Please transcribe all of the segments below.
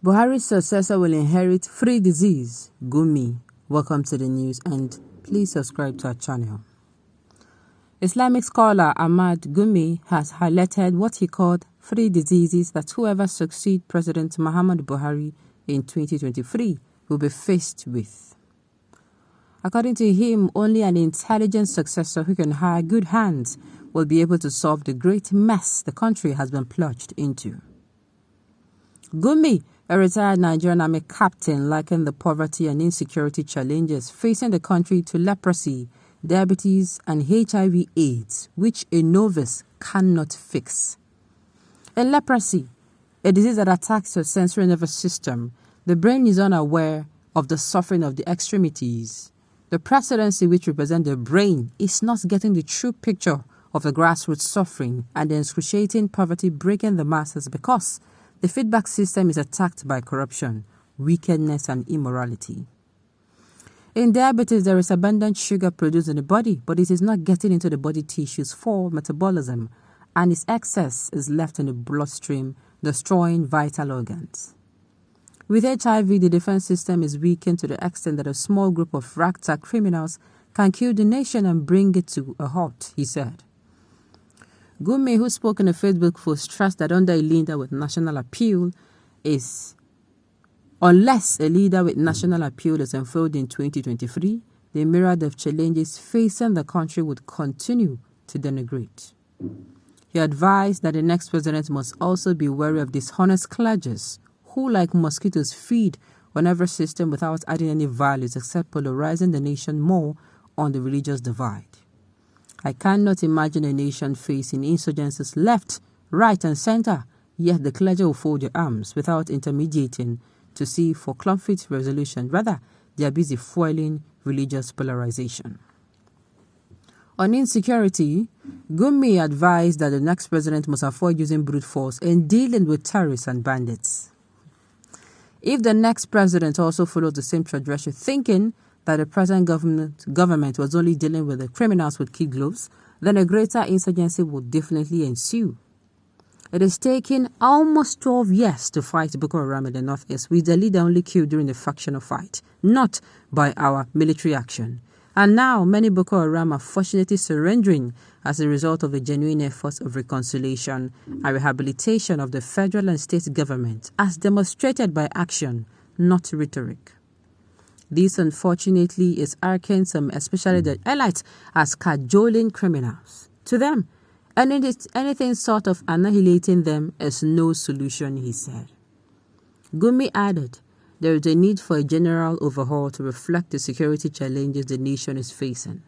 Buhari's successor will inherit free disease. Gumi. Welcome to the news and please subscribe to our channel. Islamic scholar Ahmad Gumi has highlighted what he called three diseases that whoever succeeds President Muhammad Buhari in 2023 will be faced with. According to him, only an intelligent successor who can hire good hands will be able to solve the great mess the country has been plunged into. Gumi, a retired Nigerian army captain, likened the poverty and insecurity challenges facing the country to leprosy, diabetes, and HIV/AIDS, which a novice cannot fix. In leprosy, a disease that attacks your sensory nervous system, the brain is unaware of the suffering of the extremities. The presidency, which represents the brain, is not getting the true picture of the grassroots suffering and the excruciating poverty breaking the masses because the feedback system is attacked by corruption, wickedness, and immorality. In diabetes, there is abundant sugar produced in the body, but it is not getting into the body tissues for metabolism, and its excess is left in the bloodstream, destroying vital organs. With HIV, the defense system is weakened to the extent that a small group of ragtag criminals can kill the nation and bring it to a halt, he said. Gumi, who spoke in a Facebook post, stressed that under a leader with national appeal unless a leader with national appeal is unfurled in 2023, the myriad of challenges facing the country would continue to denigrate. He advised that the next president must also be wary of dishonest clergies who, like mosquitoes, feed on every system without adding any values except polarizing the nation more on the religious divide. I cannot imagine a nation facing insurgencies left, right, and center, yet the clergy will fold their arms without intermediating to see for conflict resolution. Rather, they are busy fueling religious polarization. On insecurity, Gumi advised that the next president must avoid using brute force in dealing with terrorists and bandits. If the next president also follows the same trajectory, thinking that the present government was only dealing with the criminals with kid gloves, then a greater insurgency would definitely ensue. It is taking almost 12 years to fight Boko Haram in the northeast, with the leader only killed during the factional fight, not by our military action. And now many Boko Haram are fortunately surrendering as a result of the genuine efforts of reconciliation and rehabilitation of the federal and state government, as demonstrated by action, not rhetoric. This, unfortunately, is arcane some, especially the elites, as cajoling criminals. To them, anything sort of annihilating them is no solution, he said. Gumi added, there is a need for a general overhaul to reflect the security challenges the nation is facing.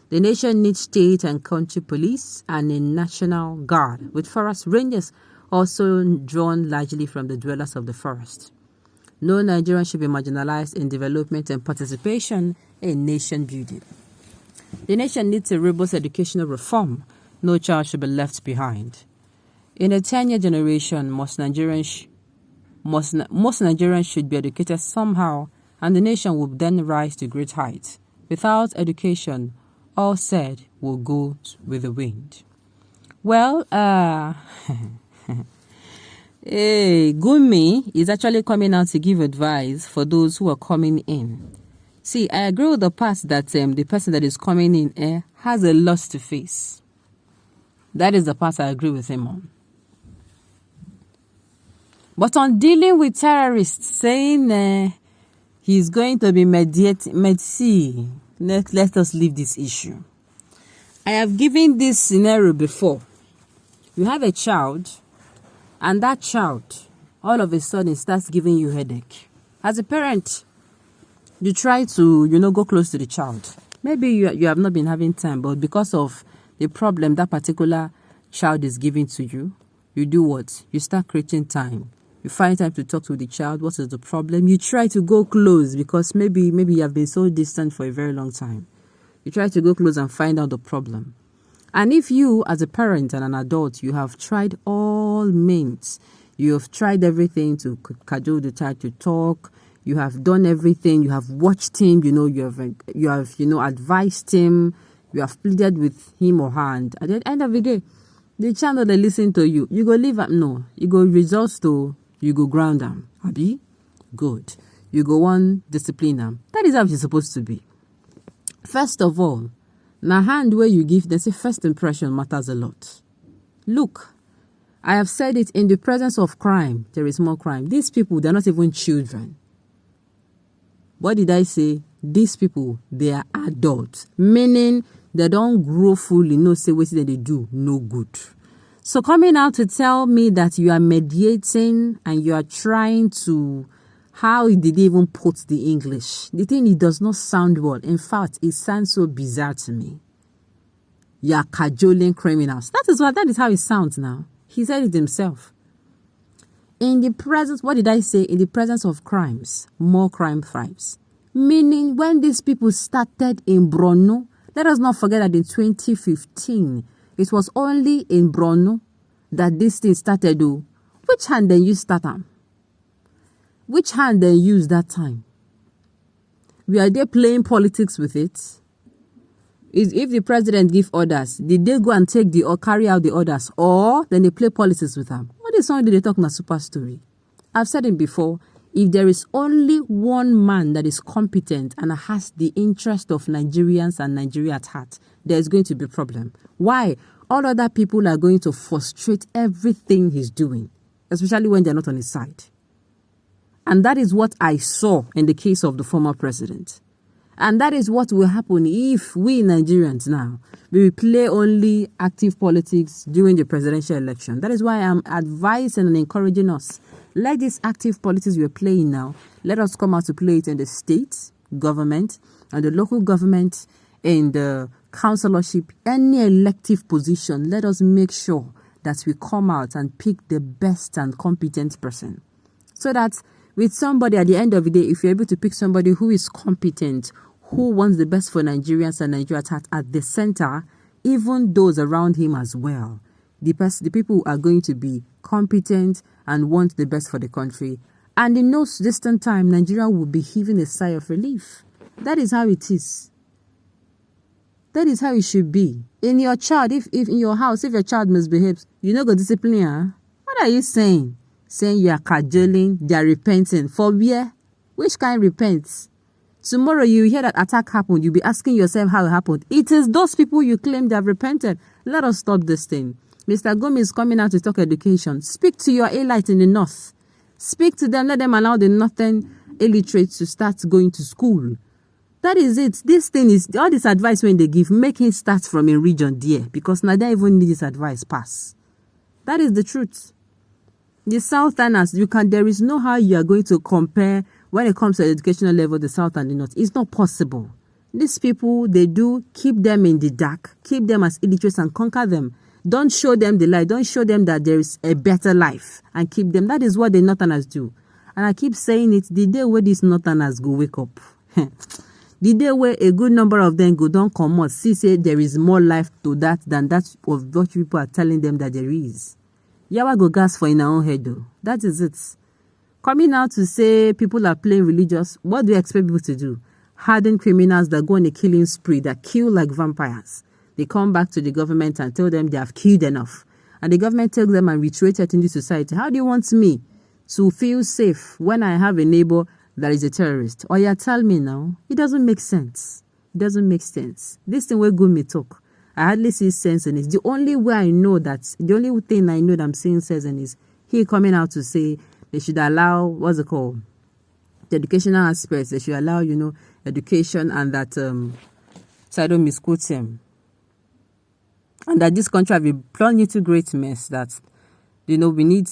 The nation needs state and country police and a national guard, with forest rangers also drawn largely from the dwellers of the forest. No Nigerian should be marginalized in development and participation in nation building. The nation needs a robust educational reform. No child should be left behind. In a 10-year generation, most Nigerians should be educated somehow, and the nation will then rise to great heights. Without education, all said will go with the wind. Well, Gumi is actually coming out to give advice for those who are coming in. See, I agree with the part that the person that is coming in has a lot to face. That is the part I agree with him on. But on dealing with terrorists, saying he's going to be let us leave this issue. I have given this scenario before. You have a child, and that child, all of a sudden, starts giving you headache. As a parent, you try to, go close to the child. Maybe you have not been having time, but because of the problem that particular child is giving to you, you do what? You start creating time. You find time to talk to the child. What is the problem? You try to go close because maybe you have been so distant for a very long time. You try to go close and find out the problem. And if you, as a parent and an adult, you have tried all means, you have tried everything to cajole the child to talk, you have done everything, you have watched him, you have advised him, you have pleaded with him or her, and at the end of the day, the child not listen to you. You go leave no. You go resort to You go ground them. Abi? Good. You go one discipline them. That is how it's supposed to be. First of all, na hand where you give, they say first impression matters a lot. Look, I have said it, in the presence of crime, there is more crime. These people, they're not even children. What did I say? These people, they are adults. Meaning, they don't grow fully, no say what they do, no good. So coming out to tell me that you are mediating and you are trying to, how did they even put the English? The thing, it does not sound well. In fact, it sounds so bizarre to me. You are cajoling criminals. That is how it sounds now. He said it himself. In the presence, what did I say? In the presence of crimes, more crime thrives. Meaning, when these people started in Borno, let us not forget that in 2015, it was only in Borno that this thing started. Which hand then you start them? Which hand then use that time? We are there playing politics with it. If the president give orders, did they go and take or carry out the orders, or then they play politics with them? What is something they talk about super story? I've said it before. If there is only one man that is competent and has the interest of Nigerians and Nigeria at heart, there's going to be a problem. Why? All other people are going to frustrate everything he's doing, especially when they're not on his side. And that is what I saw in the case of the former president. And that is what will happen if we Nigerians now, we will play only active politics during the presidential election. That is why I'm advising and encouraging us. Let this active politics we're playing now, let us come out to play it in the state government and the local government, in the councillorship, any elective position. Let us make sure that we come out and pick the best and competent person. So that with somebody at the end of the day, if you're able to pick somebody who is competent, who wants the best for Nigerians and Nigeria at the center, even those around him as well, the people are going to be competent and want the best for the country. And in no distant time, Nigeria will be heaving a sigh of relief. That is how it is. That is how it should be. In your child, if in your house, if your child misbehaves, you know, go discipline her. What are you saying? Saying you are cajoling, they are repenting. For where? Which kind repents? Tomorrow you hear that attack happened, you'll be asking yourself how it happened. It is those people you claim they have repented. Let us stop this thing. Mr. Gumi is coming out to talk education. Speak to your elite in the north. Speak to them. Let them allow the northern illiterates to start going to school. That is it. This thing is, all this advice when they give, make it start from a region there. Because now they even need this advice pass. That is the truth. The Southerners, there is no how you are going to compare when it comes to educational level, the South and the North. It's not possible. These people, they do keep them in the dark, keep them as illiterates and conquer them. Don't show them the light. Don't show them that there is a better life and keep them. That is what the Northerners do. And I keep saying it, the day where these Northerners go wake up, the day where a good number of them go don't come out, see say there is more life to that than that of what people are telling them that there is. Yawa go gas for in our own head though. That is it. Coming out to say people are playing religious, what do you expect people to do? Hardened criminals that go on a killing spree, that kill like vampires. They come back to the government and tell them they have killed enough. And the government tells them and retreated in the society. How do you want me to feel safe when I have a neighbor that is a terrorist? Or you tell me now, it doesn't make sense. It doesn't make sense. This thing where Gumi talk, I hardly see sense in it. The only thing I know that I'm seeing sense in is he coming out to say they should allow, what's it called? The educational aspects. They should allow, education, and that, so I don't misquote him. And that this country will be plunged into great mess that, we need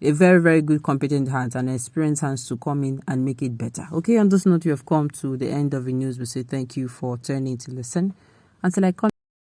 a very, very good, competent hands and experienced hands to come in and make it better. Okay, on this note, we have come to the end of the news. We say thank you for turning to listen. Until I come